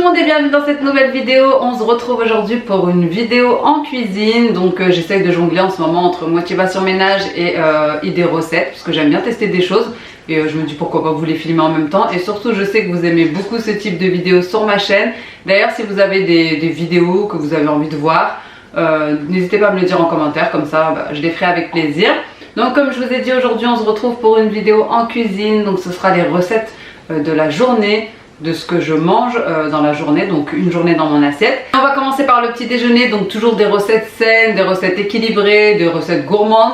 monde et bienvenue dans cette nouvelle vidéo. On se retrouve aujourd'hui pour une vidéo en cuisine. Donc j'essaye de jongler en ce moment entre motivation ménage et idées recettes, parce que j'aime bien tester des choses. Et je me dis pourquoi pas vous les filmer en même temps. Et surtout je sais que vous aimez beaucoup ce type de vidéos sur ma chaîne. D'ailleurs si vous avez des vidéos que vous avez envie de voir, n'hésitez pas à me le dire en commentaire, comme ça je les ferai avec plaisir. Donc comme je vous ai dit, aujourd'hui on se retrouve pour une vidéo en cuisine. Donc ce sera les recettes de la journée, de ce que je mange dans la journée, donc une journée dans mon assiette. On va commencer par le petit déjeuner, donc toujours des recettes saines, des recettes équilibrées, des recettes gourmandes.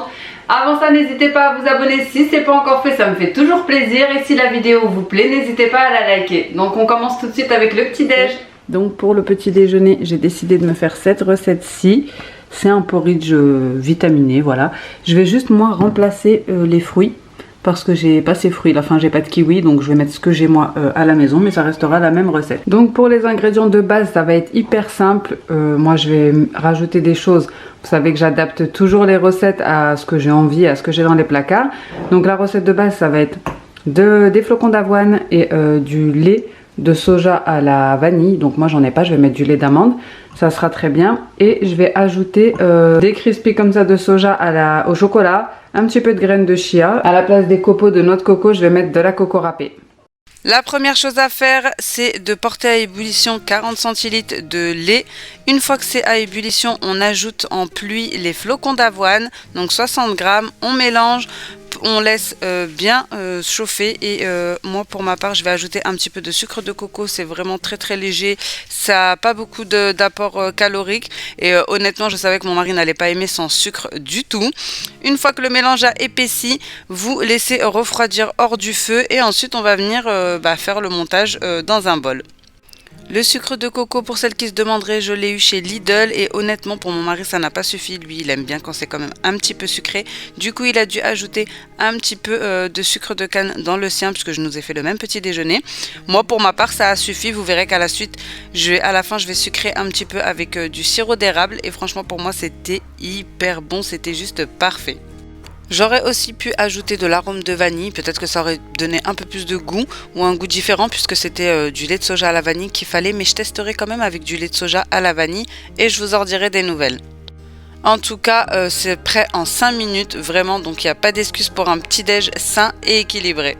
Avant ça, n'hésitez pas à vous abonner si ce n'est pas encore fait, ça me fait toujours plaisir. Et si la vidéo vous plaît, n'hésitez pas à la liker. Donc on commence tout de suite avec le petit déj. Donc pour le petit déjeuner, j'ai décidé de me faire cette recette-ci. C'est un porridge vitaminé, voilà. Je vais juste moi remplacer les fruits, parce que j'ai pas ces fruits, enfin j'ai pas de kiwi, donc je vais mettre ce que j'ai moi à la maison, mais ça restera la même recette. Donc pour les ingrédients de base, ça va être hyper simple. Moi je vais rajouter des choses. Vous savez que j'adapte toujours les recettes à ce que j'ai envie, à ce que j'ai dans les placards. Donc la recette de base, ça va être des flocons d'avoine et du lait de soja à la vanille. Donc moi j'en ai pas, je vais mettre du lait d'amande, ça sera très bien. Et je vais ajouter des crispies comme ça de soja au chocolat, un petit peu de graines de chia. À la place des copeaux de noix de coco, je vais mettre de la coco râpée. La première chose à faire, c'est de porter à ébullition 40 centilitres de lait. Une fois que c'est à ébullition, on ajoute en pluie les flocons d'avoine, donc 60 grammes, on mélange, on laisse bien chauffer et moi pour ma part je vais ajouter un petit peu de sucre de coco. C'est vraiment très léger, ça n'a pas beaucoup d'apport calorique et honnêtement je savais que mon mari n'allait pas aimer sans sucre du tout. Une fois que le mélange a épaissi, vous laissez refroidir hors du feu et ensuite on va venir faire le montage dans un bol. Le sucre de coco, pour celles qui se demanderaient, je l'ai eu chez Lidl et honnêtement pour mon mari ça n'a pas suffi. Lui il aime bien quand c'est quand même un petit peu sucré, du coup il a dû ajouter un petit peu de sucre de canne dans le sien puisque je nous ai fait le même petit déjeuner. Moi pour ma part ça a suffi. Vous verrez qu'à la suite à la fin je vais sucrer un petit peu avec du sirop d'érable et franchement pour moi c'était hyper bon, c'était juste parfait. J'aurais aussi pu ajouter de l'arôme de vanille, peut-être que ça aurait donné un peu plus de goût ou un goût différent puisque c'était du lait de soja à la vanille qu'il fallait, mais je testerai quand même avec du lait de soja à la vanille et je vous en dirai des nouvelles. En tout cas, c'est prêt en 5 minutes, vraiment, donc il n'y a pas d'excuse pour un petit déj sain et équilibré.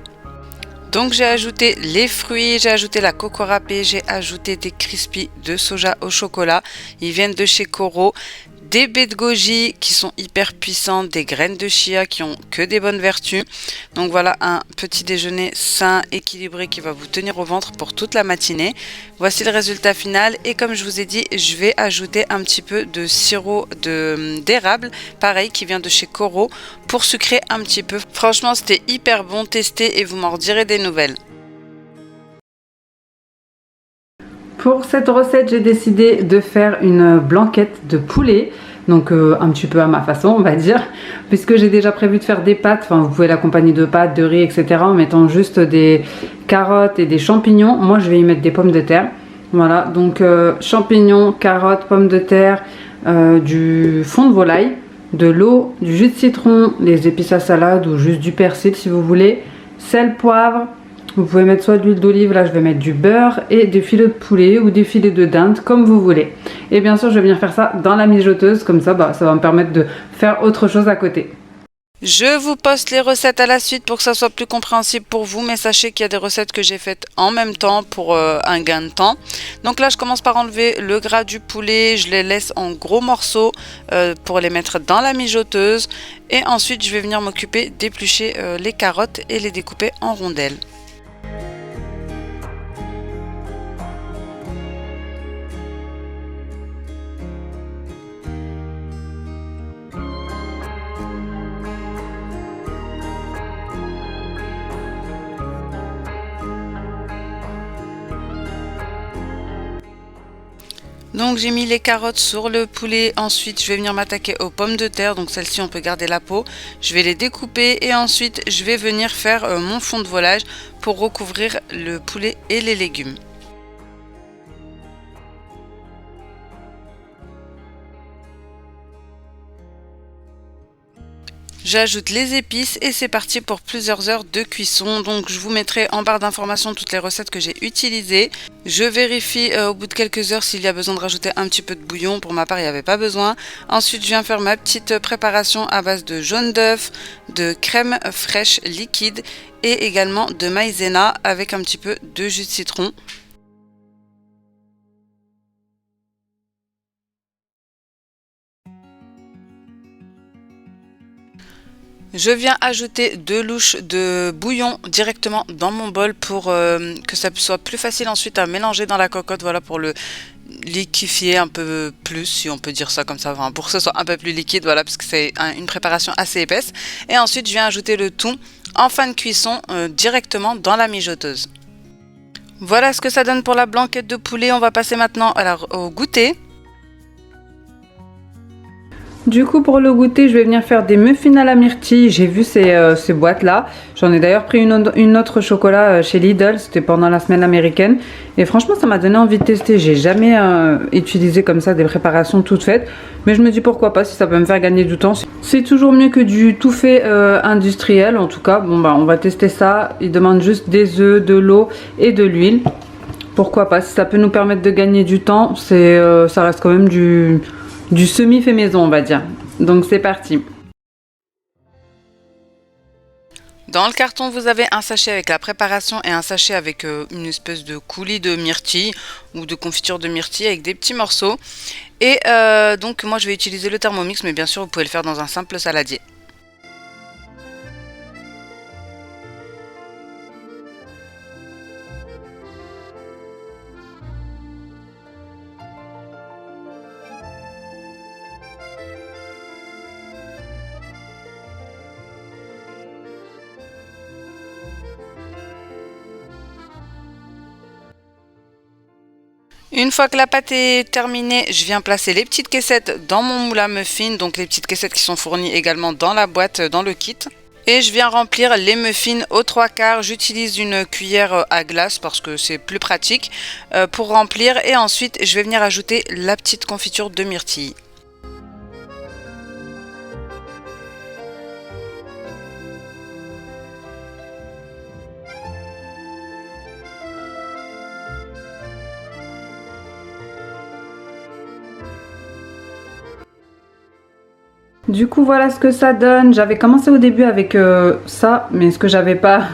Donc j'ai ajouté les fruits, j'ai ajouté la coco râpée, j'ai ajouté des crispies de soja au chocolat, ils viennent de chez Koro. Des baies de goji qui sont hyper puissantes, des graines de chia qui ont que des bonnes vertus. Donc voilà un petit déjeuner sain, équilibré qui va vous tenir au ventre pour toute la matinée. Voici le résultat final et comme je vous ai dit, je vais ajouter un petit peu de sirop d'érable, pareil qui vient de chez Koro, pour sucrer un petit peu. Franchement c'était hyper bon, testez et vous m'en direz des nouvelles. Pour cette recette, j'ai décidé de faire une blanquette de poulet, donc un petit peu à ma façon on va dire, puisque j'ai déjà prévu de faire des pâtes. Enfin vous pouvez l'accompagner de pâtes, de riz, etc. en mettant juste des carottes et des champignons. Moi je vais y mettre des pommes de terre. Voilà, donc champignons, carottes, pommes de terre, du fond de volaille, de l'eau, du jus de citron, des épices à salade ou juste du persil si vous voulez, sel, poivre. Vous pouvez mettre soit de l'huile d'olive, là je vais mettre du beurre et des filets de poulet ou des filets de dinde comme vous voulez. Et bien sûr je vais venir faire ça dans la mijoteuse, comme ça ça va me permettre de faire autre chose à côté. Je vous poste les recettes à la suite pour que ça soit plus compréhensible pour vous, mais sachez qu'il y a des recettes que j'ai faites en même temps pour un gain de temps. Donc là je commence par enlever le gras du poulet, je les laisse en gros morceaux pour les mettre dans la mijoteuse et ensuite je vais venir m'occuper d'éplucher les carottes et les découper en rondelles. Donc j'ai mis les carottes sur le poulet, ensuite je vais venir m'attaquer aux pommes de terre, donc celles-ci on peut garder la peau, je vais les découper et ensuite je vais venir faire mon fond de volaille pour recouvrir le poulet et les légumes. J'ajoute les épices et c'est parti pour plusieurs heures de cuisson. Donc je vous mettrai en barre d'informations toutes les recettes que j'ai utilisées. Je vérifie au bout de quelques heures s'il y a besoin de rajouter un petit peu de bouillon. Pour ma part, il n'y avait pas besoin. Ensuite, je viens faire ma petite préparation à base de jaune d'œuf, de crème fraîche liquide et également de maïzena avec un petit peu de jus de citron. Je viens ajouter 2 louches de bouillon directement dans mon bol pour que ça soit plus facile ensuite à mélanger dans la cocotte, voilà, pour le liquéfier un peu plus, si on peut dire ça comme ça, enfin, pour que ce soit un peu plus liquide, voilà, parce que c'est une préparation assez épaisse. Et ensuite, je viens ajouter le tout en fin de cuisson directement dans la mijoteuse. Voilà ce que ça donne pour la blanquette de poulet. On va passer maintenant alors au goûter. Du coup, pour le goûter, je vais venir faire des muffins à la myrtille. J'ai vu ces boîtes-là. J'en ai d'ailleurs pris une autre chocolat chez Lidl. C'était pendant la semaine américaine. Et franchement, ça m'a donné envie de tester. J'ai jamais utilisé comme ça des préparations toutes faites. Mais je me dis pourquoi pas, si ça peut me faire gagner du temps. C'est toujours mieux que du tout fait industriel. En tout cas, bon bah on va tester ça. Il demande juste des œufs, de l'eau et de l'huile. Pourquoi pas, si ça peut nous permettre de gagner du temps, ça reste quand même du semi-fait maison, on va dire. Donc c'est parti. Dans le carton, vous avez un sachet avec la préparation et un sachet avec une espèce de coulis de myrtille ou de confiture de myrtille avec des petits morceaux. Et donc moi je vais utiliser le Thermomix, mais bien sûr vous pouvez le faire dans un simple saladier. Une fois que la pâte est terminée, je viens placer les petites caissettes dans mon moule à muffins, donc les petites caissettes qui sont fournies également dans la boîte, dans le kit. Et je viens remplir les muffins aux 3/4. J'utilise une cuillère à glace parce que c'est plus pratique pour remplir. Et ensuite, je vais venir ajouter la petite confiture de myrtille. Du coup, voilà ce que ça donne. J'avais commencé au début avec ça, mais ce que j'avais pas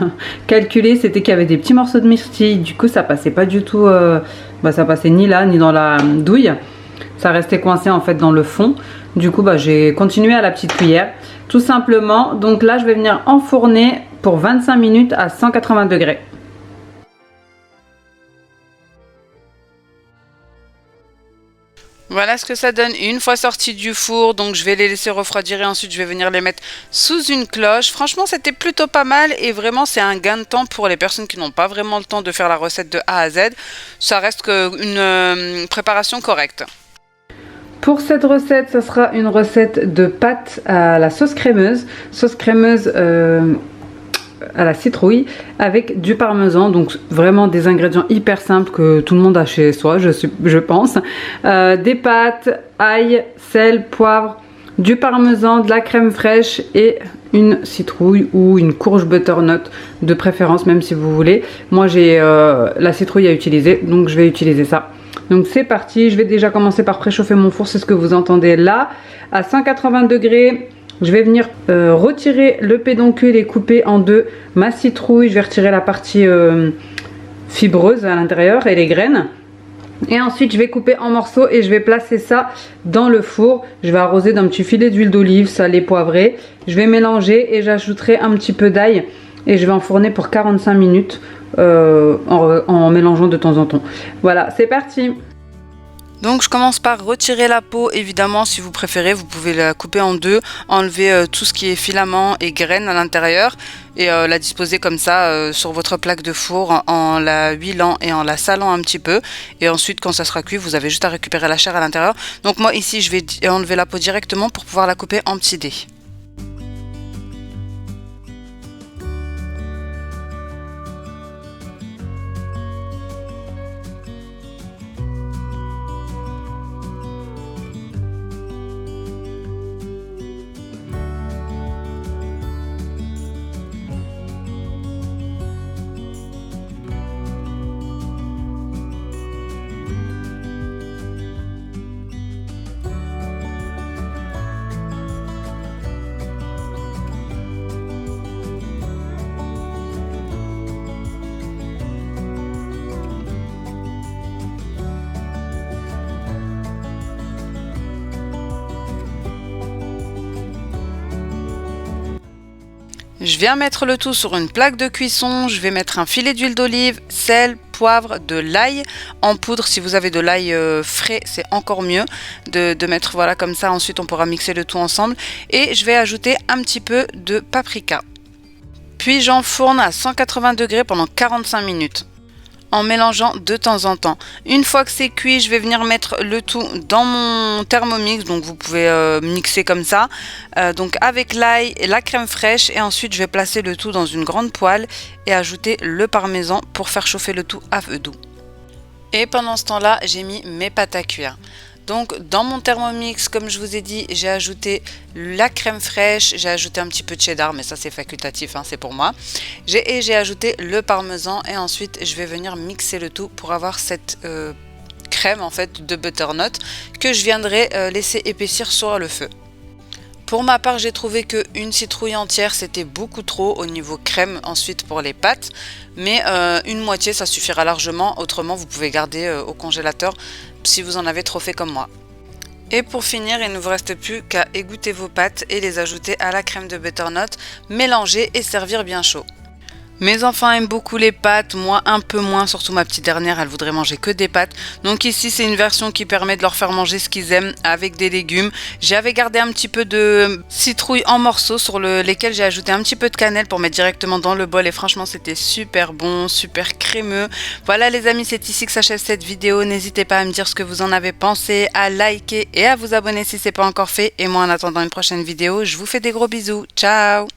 calculé, c'était qu'il y avait des petits morceaux de myrtille. Du coup, ça passait pas du tout, ça passait ni là, ni dans la douille. Ça restait coincé en fait dans le fond. Du coup, j'ai continué à la petite cuillère, tout simplement. Donc là, je vais venir enfourner pour 25 minutes à 180 degrés. Voilà ce que ça donne une fois sorti du four. Donc je vais les laisser refroidir et ensuite je vais venir les mettre sous une cloche. Franchement, c'était plutôt pas mal et vraiment c'est un gain de temps pour les personnes qui n'ont pas vraiment le temps de faire la recette de A à Z. Ça reste une préparation correcte. Pour cette recette, ce sera une recette de pâtes à la sauce crémeuse. Sauce crémeuse à la citrouille avec du parmesan, donc vraiment des ingrédients hyper simples que tout le monde a chez soi, je pense. Des pâtes, ail, sel, poivre, du parmesan, de la crème fraîche et une citrouille ou une courge butternut de préférence, même si vous voulez. Moi j'ai la citrouille à utiliser, donc je vais utiliser ça. Donc c'est parti, je vais déjà commencer par préchauffer mon four, c'est ce que vous entendez là, à 180 degrés. Je vais venir retirer le pédoncule et couper en deux ma citrouille. Je vais retirer la partie fibreuse à l'intérieur et les graines. Et ensuite, je vais couper en morceaux et je vais placer ça dans le four. Je vais arroser d'un petit filet d'huile d'olive salée poivrée. Je vais mélanger et j'ajouterai un petit peu d'ail. Et je vais enfourner pour 45 minutes en mélangeant de temps en temps. Voilà, c'est parti! Donc je commence par retirer la peau, évidemment si vous préférez vous pouvez la couper en deux, enlever tout ce qui est filaments et graines à l'intérieur et la disposer comme ça sur votre plaque de four en la huilant et en la salant un petit peu, et ensuite quand ça sera cuit vous avez juste à récupérer la chair à l'intérieur. Donc moi ici je vais enlever la peau directement pour pouvoir la couper en petits dés. Je viens mettre le tout sur une plaque de cuisson, je vais mettre un filet d'huile d'olive, sel, poivre, de l'ail en poudre. Si vous avez de l'ail frais, c'est encore mieux de mettre voilà comme ça. Ensuite, on pourra mixer le tout ensemble. Et je vais ajouter un petit peu de paprika. Puis j'enfourne à 180 degrés pendant 45 minutes. En mélangeant de temps en temps. Une fois que c'est cuit, je vais venir mettre le tout dans mon Thermomix, donc vous pouvez mixer comme ça, donc avec l'ail et la crème fraîche, et ensuite je vais placer le tout dans une grande poêle et ajouter le parmesan pour faire chauffer le tout à feu doux. Et pendant ce temps-là, j'ai mis mes pâtes à cuire. Donc dans mon Thermomix, comme je vous ai dit, j'ai ajouté la crème fraîche, j'ai ajouté un petit peu de cheddar, mais ça c'est facultatif, hein, c'est pour moi. J'ai ajouté le parmesan et ensuite je vais venir mixer le tout pour avoir cette crème en fait de butternut que je viendrai laisser épaissir sur le feu. Pour ma part, j'ai trouvé qu'une citrouille entière, c'était beaucoup trop au niveau crème ensuite pour les pâtes. Mais une moitié, ça suffira largement. Autrement, vous pouvez garder au congélateur si vous en avez trop fait comme moi. Et pour finir, il ne vous reste plus qu'à égoutter vos pâtes et les ajouter à la crème de butternut, mélanger et servir bien chaud. Mes enfants aiment beaucoup les pâtes, moi un peu moins, surtout ma petite dernière, elle voudrait manger que des pâtes. Donc ici c'est une version qui permet de leur faire manger ce qu'ils aiment avec des légumes. J'avais gardé un petit peu de citrouille en morceaux sur lesquels j'ai ajouté un petit peu de cannelle pour mettre directement dans le bol et franchement c'était super bon, super crémeux. Voilà les amis, c'est ici que s'achève cette vidéo. N'hésitez pas à me dire ce que vous en avez pensé, à liker et à vous abonner si ce n'est pas encore fait. Et moi en attendant une prochaine vidéo, je vous fais des gros bisous. Ciao!